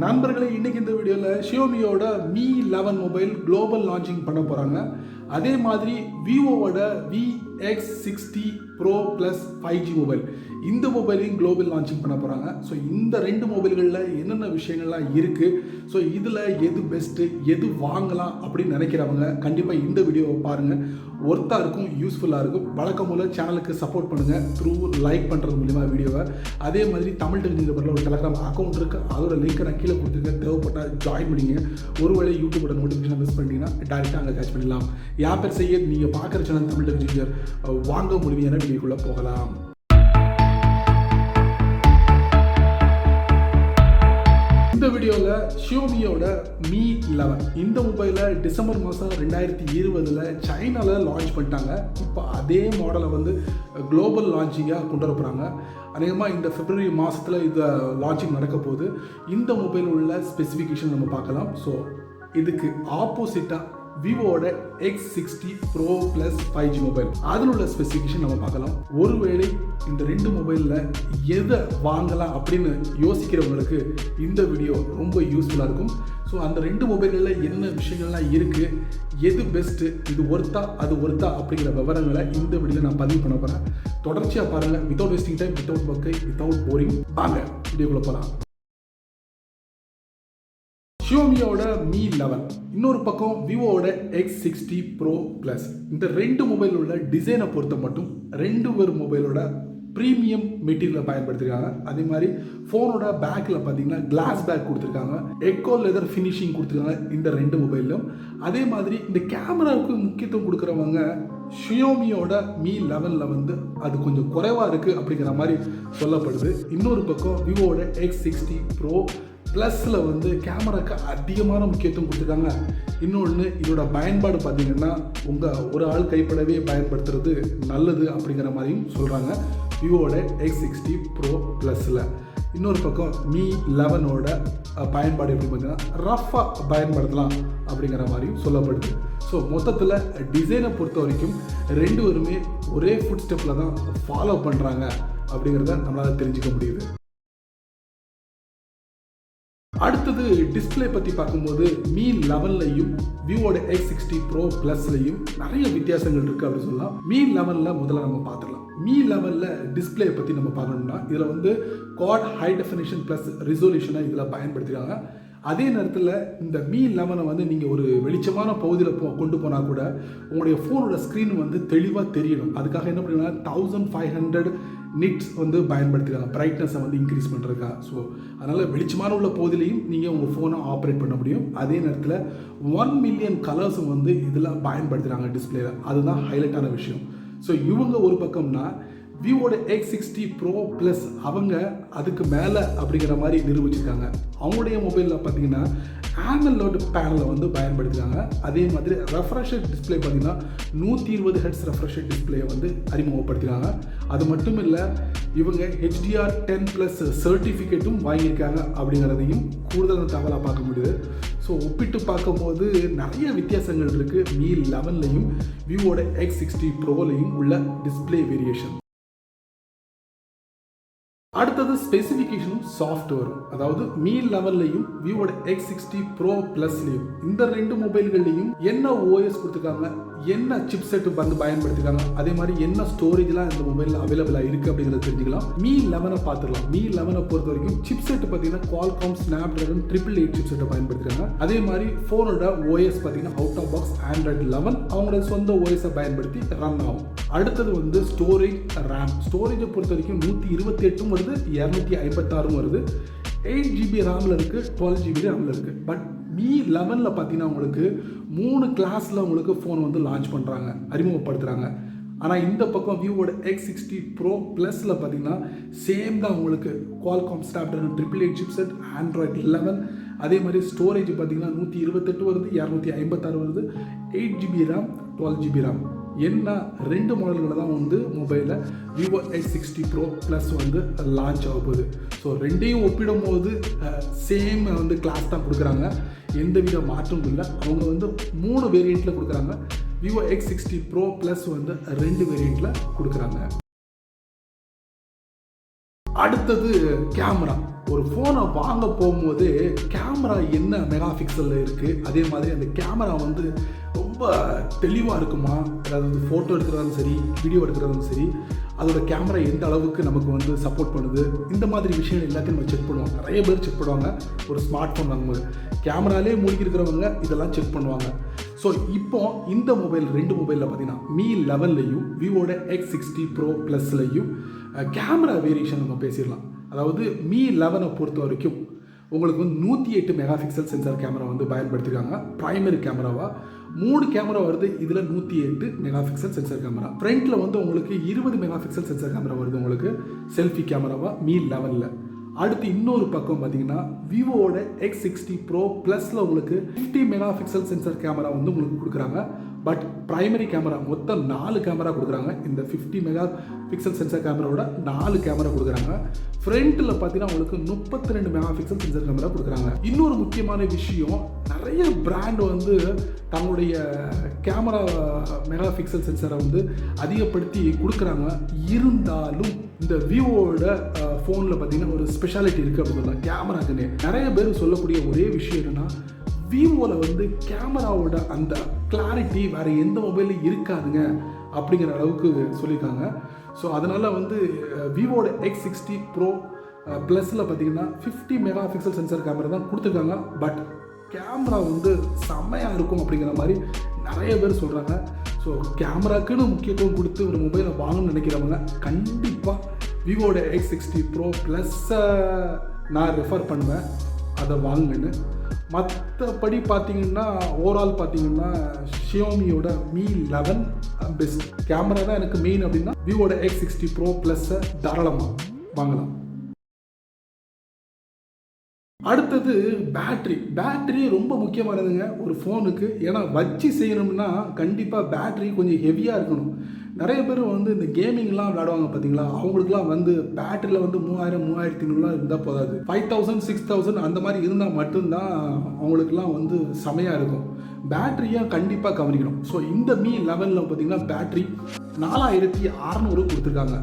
நண்பர்களே, இன்னைக்கு இந்த வீடியோவில் ஷியோமியோட Mi 11 மொபைல் குளோபல் லான்ச்சிங் பண்ண போகிறாங்க. அதே மாதிரி விவோவோட V60 Pro Plus 5G mobile, இந்த மொபைலையும் குளோபல் லான்ச்சிங் பண்ண போகிறாங்க. ஸோ இந்த ரெண்டு மொபைல்களில் என்னென்ன விஷயங்கள்லாம் இருக்குது, ஸோ இதில் எது பெஸ்ட்டு, எது வாங்கலாம் அப்படின்னு நினைக்கிறவங்க கண்டிப்பாக இந்த வீடியோவை பாருங்கள். ஒர்த்தாக இருக்கும், யூஸ்ஃபுல்லாக இருக்கும். வழக்கம் போல் சேனலுக்கு சப்போர்ட் பண்ணுங்கள் த்ரூ லைக் பண்ணுறது மூலிமா வீடியோவை. அதே மாதிரி தமிழ் டெக்னிக்கல் ஒரு டெலகிராம் அக்கௌண்ட் இருக்குது, அதோட லிங்க்கை நான் கீழே கொடுத்துருக்கேன். தேவைப்பட்டால் ஜாயின் பண்ணிங்க. ஒருவேளை யூடியூபோட நோட்டிஃபிகேஷன் மிஸ் பண்ணிட்டீங்கன்னா டேரெக்டாக அங்கே கேட்ச் பண்ணிடலாம். என் பேர் செய்ய, நீங்கள் பார்க்குற சேனல் தமிழ் டெக்னிக்கல். வாங்க முழுமையான வீடியோக்குள்ளே போகலாம். இந்த வீடியோவில் ஷியோமியோட Mi 11 இந்த மொபைலை டிசம்பர் மாதம் 2020 சைனாவில் லான்ச் பண்ணிட்டாங்க. இப்போ அதே மாடலை குளோபல் லான்ச்சிங்காக கொண்டு வர போகிறாங்க. அநேகமாக இந்த பிப்ரவரி மாதத்தில் இந்த லான்ச்சிங் நடக்க போகுது. இந்த மொபைல் உள்ள ஸ்பெசிஃபிகேஷன் நம்ம பார்க்கலாம். ஸோ இதுக்கு ஆப்போசிட்டாக விவோட X60 Pro Plus 5G mobile, அதில் உள்ள ஸ்பெசிஃபிகேஷன் நம்ம பார்க்கலாம். ஒருவேளை இந்த ரெண்டு மொபைலில் எதை வாங்கலாம் அப்படின்னு யோசிக்கிறவங்களுக்கு இந்த வீடியோ ரொம்ப யூஸ்ஃபுல்லாக இருக்கும். ஸோ அந்த ரெண்டு மொபைல்களில் என்ன விஷயங்கள்லாம் இருக்குது, எது பெஸ்ட்டு, இது ஒர்த்தா அது ஒர்த்தா அப்படிங்கிற விவரங்களை இந்த வீடியோவில் நான் பதிவு பண்ண போகிறேன். தொடர்ச்சியாக பாருங்கள். வித்தவுட் வேஸ்டிங் டைம், வித்தவுட் பக்கை, வித்தவுட் போரிங், வாங்க வீடியோக்குள்ளே போகலாம். ஷியோமியோட Mi 11, இன்னொரு பக்கம் விவோட X60 Pro Plus. இந்த ரெண்டு மொபைல் உள்ள டிசைனை பொறுத்த மட்டும் ரெண்டு பேர் மொபைலோட ப்ரீமியம் மெட்டீரியலை பயன்படுத்திருக்காங்க. அதே மாதிரி ஃபோனோட பேக்கில் பார்த்தீங்கன்னா கிளாஸ் பேக் கொடுத்துருக்காங்க. எக்கோ லெதர் ஃபினிஷிங் கொடுத்துருக்காங்க இந்த ரெண்டு மொபைலும். அதே மாதிரி இந்த கேமராவுக்கு முக்கியத்துவம் கொடுக்குறவங்க ஷியோமியோட Mi 11 அது கொஞ்சம் குறைவாக இருக்குது அப்படிங்கிற மாதிரி சொல்லப்படுது. இன்னொரு பக்கம் விவோட X60 Pro ப்ளஸில் கேமராவுக்கு அதிகமான முக்கியத்துவம் கொடுத்துருக்காங்க. இன்னொன்று, இதோட பயன்பாடு பார்த்தீங்கன்னா உங்கள் ஒரு ஆள் கைப்படவே பயன்படுத்துறது நல்லது அப்படிங்கிற மாதிரியும் சொல்கிறாங்க விவோட X60 Pro ப்ளஸில். இன்னொரு பக்கம் Mi 11ஓட பயன்பாடு எப்படி பார்த்தீங்கன்னா ரஃபாக பயன்படுத்தலாம் அப்படிங்கிற மாதிரியும் சொல்லப்படுது. ஸோ மொத்தத்தில் டிசைனை பொறுத்த வரைக்கும் ரெண்டு பேருமே ஒரே ஃபுட் ஸ்டெப்பில் தான் ஃபாலோ பண்ணுறாங்க அப்படிங்கிறத நம்மளால் தெரிஞ்சுக்க முடியுது. அடுத்தது டிஸ்பிளே பற்றி பார்க்கும்போது Mi 11லையும் விவோட X60 Pro Plusலையும் நிறைய வித்தியாசங்கள் இருக்குது அப்படின்னு சொல்லலாம். Mi 11ல் முதல்ல நம்ம பார்த்துடலாம். Mi 11ல் டிஸ்பிளே பற்றி நம்ம பார்க்கணும்னா இதில் குவாட் ஹை டெஃபினிஷன் ப்ளஸ் ரிசொல்யூஷனை இதில் பயன்படுத்திருக்காங்க. அதே நேரத்தில் இந்த Mi 11 நீங்கள் ஒரு வெளிச்சமான பகுதியில் கொண்டு போனால் கூட உங்களுடைய ஃபோனோட ஸ்க்ரீன் தெளிவாக தெரியணும். அதுக்காக என்ன பண்ணுங்கன்னா 1500 நிட்ஸ் பயன்படுத்திருக்காங்க, பிரைட்னஸை இன்க்ரீஸ் பண்ணுறதுக்காக. ஸோ அதனால் வெளிச்சமான உள்ள பகுதியிலையும் நீங்கள் உங்கள் ஃபோனை ஆப்ரேட் பண்ண முடியும். அதே நேரத்தில் 1 மில்லியன் கலர்ஸும் இதில் பயன்படுத்துகிறாங்க டிஸ்பிளேயில். அதுதான் ஹைலைட்டான விஷயம். ஸோ இவங்க ஒரு பக்கம்னா விவோட X60 Pro Plus அவங்க அதுக்கு மேலே அப்படிங்கிற மாதிரி நிரூபிச்சிருக்காங்க. அவங்களுடைய மொபைலில் பார்த்தீங்கன்னா AMOLED பேனலை பயன்படுத்துகிறாங்க. அதே மாதிரி ரெஃப்ரெஷர் டிஸ்பிளே பார்த்தீங்கன்னா 120 Hz ரெஃப்ரெஷர் டிஸ்பிளேயை அறிமுகப்படுத்தினாங்க. அது மட்டும் இல்லை, இவங்க HDR10+ சர்டிஃபிகேட்டும் வாங்கியிருக்காங்க அப்படிங்கிறதையும் கூடுதல் தகவலாக பார்க்க முடியுது. ஸோ ஒப்பிட்டு பார்க்கும்போது நிறைய வித்தியாசங்கள் இருக்குது Mi 11லையும் விவோட X60 Proலையும் உள்ள டிஸ்பிளே வேரியேஷன். அடுத்தது ஸ்பெசிஃபிகேஷனும் சாஃப்ட்வேரும். அதாவது Mi 11லையும் விவோட X60 Pro Plusலையும் இந்த ரெண்டு மொபைல்கள்லையும் என்ன OS கொடுத்துருக்காங்க, என்ன சிப் செட் பயன்படுத்திருக்காங்க, அதே மாதிரி என்ன ஸ்டோரேஜ்லாம் இந்த மொபைலில் அவைலபிளாக இருக்குது அப்படிங்கிறத தெரிஞ்சுக்கலாம். Mi 11 பார்த்துடலாம். Mi 11 பொறுத்த வரைக்கும் சிப் செட் பார்த்தீங்கன்னா Qualcomm Snapdragon 888 சிப் செட்டை பயன்படுத்திருக்காங்க. அதே மாதிரி ஃபோனோட OS பார்த்தீங்கன்னா அவுட் ஆஃப் பாக்ஸ் Android 11 அவங்களோட சொந்த OS பயன்படுத்தி ரன் ஆகும். அடுத்தது ஸ்டோரேஜ் RAM. ஸ்டோரேஜை பொறுத்த வரைக்கும் 128 வருது, 256 வருது, 8GB ரேமில் இருக்குது, 12GB ரேமில் இருக்குது. பட் Mi 11ல் பார்த்தீங்கன்னா உங்களுக்கு 3 கிளாஸில் உங்களுக்கு ஃபோன் லான்ச் பண்ணுறாங்க, அறிமுகப்படுத்துகிறாங்க. ஆனால் இந்த பக்கம் விவோட X60 Pro Plusல பார்த்தீங்கன்னா சேம் தான் உங்களுக்கு Qualcomm Snapdragon 888 சிப்செட், Android 11. அதே மாதிரி ஸ்டோரேஜ் பார்த்தீங்கன்னா 128 வருது, 256 வருது, 8GB ரேம், 12GB ரேம். என்ன ரெண்டு மாடல்களை தான் மொபைலில் Vivo X60 Pro Plus launch ஆக போகுது. ஸோ ரெண்டையும் ஒப்பிடும் போது சேம் கிளாஸ் தான் கொடுக்குறாங்க, எந்தவித மாற்றமும் இல்லை. அவங்க 3 வேரியண்ட்டில் கொடுக்குறாங்க. விவோ X60 Pro Plus 2 வேரியண்ட்டில் கொடுக்குறாங்க. அடுத்தது கேமரா. ஒரு ஃபோனை வாங்க போகும்போது கேமரா என்ன மெகா பிக்சலில் இருக்குது, அதே மாதிரி அந்த கேமரா வந்து ரொம்ப தெளிவாக இருக்குமா, அதாவது ஃபோட்டோ எடுக்கிறதாலும் சரி வீடியோ எடுக்கிறதாலும் சரி அதோட கேமரா எந்த அளவுக்கு நமக்கு வந்து சப்போர்ட் பண்ணுது, இந்த மாதிரி விஷயங்கள் எல்லாத்தையும் நம்ம செக் பண்ணுவாங்க. நிறைய பேர் செக் பண்ணுவாங்க. ஒரு ஸ்மார்ட் ஃபோன் வாங்கும்போது கேமராலே மூழ்கி இருக்கிறவங்க இதெல்லாம் செக் பண்ணுவாங்க. ஸோ இப்போ இந்த மொபைல் 2 மொபைலில் பார்த்தீங்கன்னா Mi 11லையும் விவோட X60 Pro ப்ளஸ்லையும் கேமரா வேரியேஷன் நம்ம பேசிடலாம். அதாவது Mi 11 பொறுத்த வரைக்கும் உங்களுக்கு வந்து 108 மெகா பிக்சல் சென்சார் கேமரா வந்து பயன்படுத்திருக்காங்க. பிரைமரி கேமராவாக 3 கேமரா வருது. இதில் 108 மெகா பிக்சல் சென்சார் கேமரா. ஃப்ரண்ட்டில் வந்து உங்களுக்கு 20 மெகா பிக்சல் சென்சார் கேமரா வருது உங்களுக்கு செல்ஃபி கேமராவாக Mi 11ல். அடுத்து இன்னொரு பக்கம் பார்த்தீங்கன்னா விவோட X60 Pro ப்ளஸில் உங்களுக்கு 50 மெகா பிக்சல் சென்சார் கேமரா வந்து உங்களுக்கு கொடுக்குறாங்க. பட் பிரைமரி கேமரா மொத்தம் 4 கேமரா கொடுக்குறாங்க. இந்த 50 மெகா பிக்சல் சென்சார் கேமராவோட 4 கேமரா கொடுக்குறாங்க. ஃப்ரண்ட்டில் பார்த்தீங்கன்னா உங்களுக்கு 32 மெகா பிக்சல் சென்சார் கேமரா கொடுக்குறாங்க. இன்னொரு முக்கியமான விஷயம், நிறைய பிராண்ட் வந்து தங்களுடைய கேமரா மெகா பிக்சல் சென்சாரை வந்து அதிகப்படுத்தி கொடுக்குறாங்க. இருந்தாலும் இந்த விவோட ஃபோனில் பார்த்தீங்கன்னா ஒரு ஸ்பெஷாலிட்டி இருக்குது அப்படின்னு சொல்லலாம். கேமராக்குன்னு நிறைய பேர் சொல்லக்கூடிய ஒரே விஷயம் என்னென்னா, விவோவில் வந்து கேமராவோட அந்த கிளாரிட்டி வேறு எந்த மொபைலும் இருக்காதுங்க அப்படிங்கிற அளவுக்கு சொல்லியிருக்காங்க. ஸோ அதனால் வந்து விவோட X60 Pro ப்ளஸில் பார்த்தீங்கன்னா 50 மெகா பிக்சல் சென்சார் கேமரா தான் கொடுத்துருக்காங்க. பட் கேமரா வந்து செம்மையாக இருக்கும் அப்படிங்கிற மாதிரி நிறைய பேர் சொல்கிறாங்க. ஸோ கேமராக்குன்னு முக்கியத்துவம் கொடுத்து ஒரு மொபைலை வாங்கணும்னு நினைக்கிறவங்க கண்டிப்பாக விவோட X60 Pro ப்ளஸ்ஸை நான் ரெஃபர் பண்ணுவேன், அதை வாங்குன்னு. மற்றபடி பார்த்தீங்கன்னா ஓவரால் பார்த்தீங்கன்னா ஷியோமியோட Mi 11 பெஸ்ட். கேமரா தான் எனக்கு மெயின் அப்படின்னா விவோட X60 Pro ப்ளஸ்ஸை தாராளமாக வாங்கலாம். அடுத்தது பேட்டரி ரொம்ப முக்கியமானதுங்க ஒரு ஃபோனுக்கு. ஏன்னா வச்சு செய்யணும்னா கண்டிப்பாக பேட்டரி கொஞ்சம் ஹெவியாக இருக்கணும். நிறைய பேர் வந்து இந்த கேமிங்லாம் விளையாடுவாங்க பார்த்தீங்களா, அவங்களுக்குலாம் வந்து பேட்டரியில் வந்து 3000 3500 இருந்தால் போதாது. 5000 6000 அந்த மாதிரி இருந்தால் மட்டும்தான் அவங்களுக்குலாம் வந்து செமையாக இருக்கும். பேட்டரியை கண்டிப்பாக கவனிக்கணும். ஸோ இந்த Mi 11ல் பார்த்தீங்கன்னா பேட்டரி 4600 கொடுத்துருக்காங்க.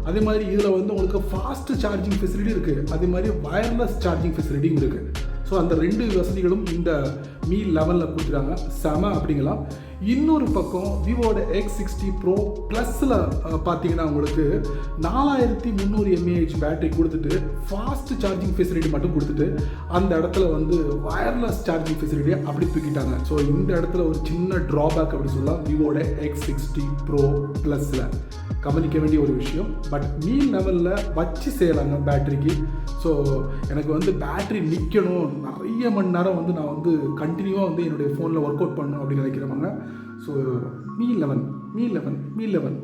அதே மாதிரி இதில் வந்து உங்களுக்கு ஃபாஸ்ட் சார்ஜிங் ஃபெசிலிட்டி இருக்குது, அதே மாதிரி வயர்லெஸ் சார்ஜிங் ஃபெசிலிட்டியும் இருக்குது. ஸோ அந்த 2 வசதிகளும் இந்த Mi 11ல் கொடுத்துருக்காங்க. செம அப்படிங்கலாம். இன்னொரு பக்கம் விவோட X60 Pro ப்ளஸில் பார்த்தீங்கன்னா உங்களுக்கு 4300 mAh பேட்டரி கொடுத்துட்டு ஃபாஸ்ட் சார்ஜிங் ஃபெசிலிட்டி மட்டும் கொடுத்துட்டு அந்த இடத்துல வந்து வயர்லெஸ் சார்ஜிங் ஃபெசிலிட்டியை அப்படி தூக்கிட்டாங்க. ஸோ இந்த இடத்துல ஒரு சின்ன ட்ராபேக் அப்படி சொல்லலாம் விவோட X60 Pro ப்ளஸில் கவனிக்க வேண்டிய ஒரு விஷயம். பட் Mi 11ல் வச்சு செய்யலாங்க பேட்டரிக்கு. ஸோ எனக்கு வந்து பேட்டரி நிற்கணும், நிறைய மணி நேரம் வந்து நான் வந்து கண்டினியூவாக வந்து என்னுடைய ஃபோனில் ஒர்க் அவுட் பண்ணணும் அப்படின்னு நினைக்கிறவங்க so Mi 11.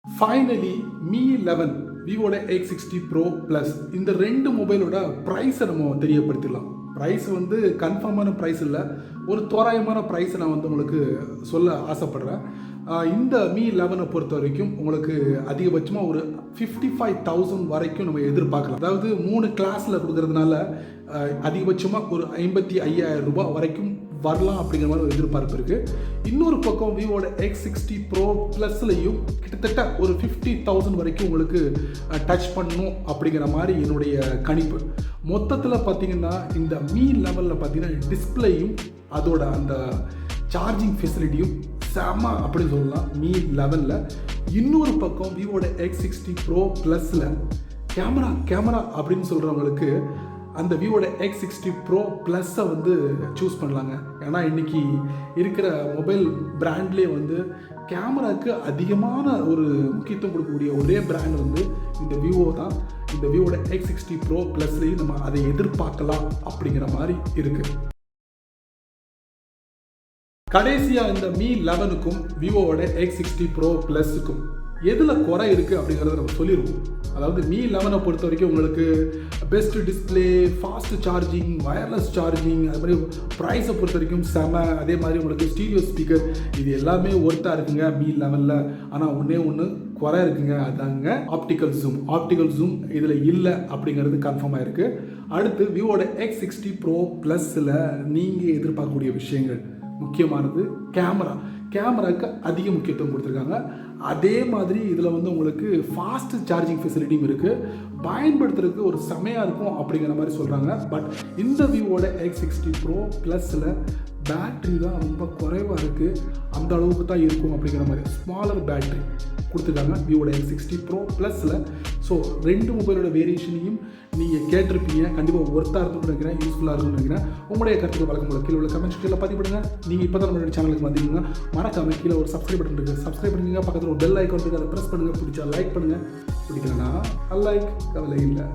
Finally Mi 11 விவோட X60 Pro plus இந்த 2 மொபைலோட ப்ரைஸை நம்ம தெரியப்படுத்திடலாம். ப்ரைஸ் வந்து கன்ஃபார்மான ப்ரைஸ் இல்லை, ஒரு தோராயமான ப்ரைஸை நான் வந்து உங்களுக்கு சொல்ல ஆசைப்பட்றேன். இந்த Mi 11 பொறுத்த வரைக்கும் உங்களுக்கு அதிகபட்சமாக ஒரு 55,000 வரைக்கும் நம்ம எதிர்பார்க்கலாம். அதாவது 3 கிளாஸில் கொடுக்கறதுனால அதிகபட்சமாக ஒரு 55,000 ரூபாய் வரைக்கும் வரலாம் அப்படிங்கிற மாதிரி ஒரு எதிர்பார்ப்பு இருக்குது. இன்னொரு பக்கம் விவோட X60 Pro ப்ளஸ்லையும் கிட்டத்தட்ட ஒரு 50,000 வரைக்கும் உங்களுக்கு டச் பண்ணணும் அப்படிங்கிற மாதிரி என்னுடைய கணிப்பு. மொத்தத்தில் பார்த்தீங்கன்னா இந்த Mi 11ல் பார்த்தீங்கன்னா டிஸ்பிளேயும் அதோட அந்த சார்ஜிங் ஃபெசிலிட்டியும் செம அப்படின்னு சொல்லலாம் Mi 11ல். இன்னொரு பக்கம் விவோட X60 Pro ப்ளஸில் கேமரா அப்படின்னு சொல்கிறவங்களுக்கு அந்த விவோட X60 Pro ப்ளஸ்ஸை வந்து சூஸ் பண்ணலாங்க. ஏன்னா இன்றைக்கி இருக்கிற மொபைல் பிராண்ட்லேயே வந்து கேமராவுக்கு அதிகமான ஒரு முக்கியத்துவம் கொடுக்கக்கூடிய ஒரே பிராண்ட் வந்து இந்த விவோ தான். இந்த விவோட X60 Pro ப்ளஸ்லேயும் நம்ம அதை எதிர்பார்க்கலாம் அப்படிங்கிற மாதிரி இருக்குது. கடைசியாக இந்த Mi 11க்கும் விவோவோட X60 Pro ப்ளஸுக்கும் எதில் குறை இருக்குது அப்படிங்கிறத நம்ம சொல்லிடுவோம். அதாவது Mi 11 பொறுத்த வரைக்கும் உங்களுக்கு best display, fast charging, wireless charging, அது மாதிரி ப்ரைஸை பொறுத்த வரைக்கும் செம. அதே மாதிரி உங்களுக்கு ஸ்டீரியோ ஸ்பீக்கர், இது எல்லாமே ஒர்த்தாக இருக்குங்க Mi 11ல். ஆனால் ஒன்று குறை இருக்குங்க, அதாங்க ஆப்டிக்கல் ஜூம் இதில் இல்லை அப்படிங்கிறது கன்ஃபார்மாக இருக்குது. அடுத்து விவோட X60 Pro ப்ளஸில் நீங்கள் எதிர்பார்க்கக்கூடிய விஷயங்கள் முக்கியமானது கேமராவுக்கு அதிக முக்கியத்துவம் கொடுத்துருக்காங்க. அதே மாதிரி இதில் வந்து உங்களுக்கு ஃபாஸ்ட் சார்ஜிங் ஃபெசிலிட்டியும் இருக்குது. பயன்படுத்துறதுக்கு ஒரு செமையாக இருக்கும் அப்படிங்கிற மாதிரி சொல்கிறாங்க. பட் இந்த விவோட X60 Pro ப்ளஸில் பேட்ரி தான் ரொம்ப குறைவாக இருக்குது. அந்த அளவுக்கு தான் இருக்கும் அப்படிங்கிற மாதிரி ஸ்மாலர் பேட்ரி கொடுத்துருக்காங்க விவோட X60 Pro ப்ளஸில். ஸோ ரெண்டு மொபைலோட வேரியேஷனையும் நீங்கள் கேட்டிருப்பீங்க. கண்டிப்பாக ஒர்த்தாக இருக்கும்னு நினைக்கிறேன், யூஸ்ஃபுல்லாக இருக்கும்னு நினைக்கிறேன். உங்களுடைய கருத்துக்கு வழக்கம் போல கீழே உள்ள கமெண்ட் செக்ஷனில் பதிவிடுங்க. நீங்கள் இப்போ தான் நம்மளுடைய சேனலுக்கு வந்தீங்கன்னா மறக்காமல் கீழே ஒரு சப்ஸ்கிரைப் பட்டன் இருக்குது, சப்ஸ்கிரைப் பண்ணுங்க. பக்கத்தில் ஒரு பெல் ஐக்கான் இருக்குது, அதை ப்ரெஸ் பண்ணுங்கள். பிடிச்சா லைக் பண்ணுங்கள், பிடிக்கலன்னா லைக் கவலை இல்லை.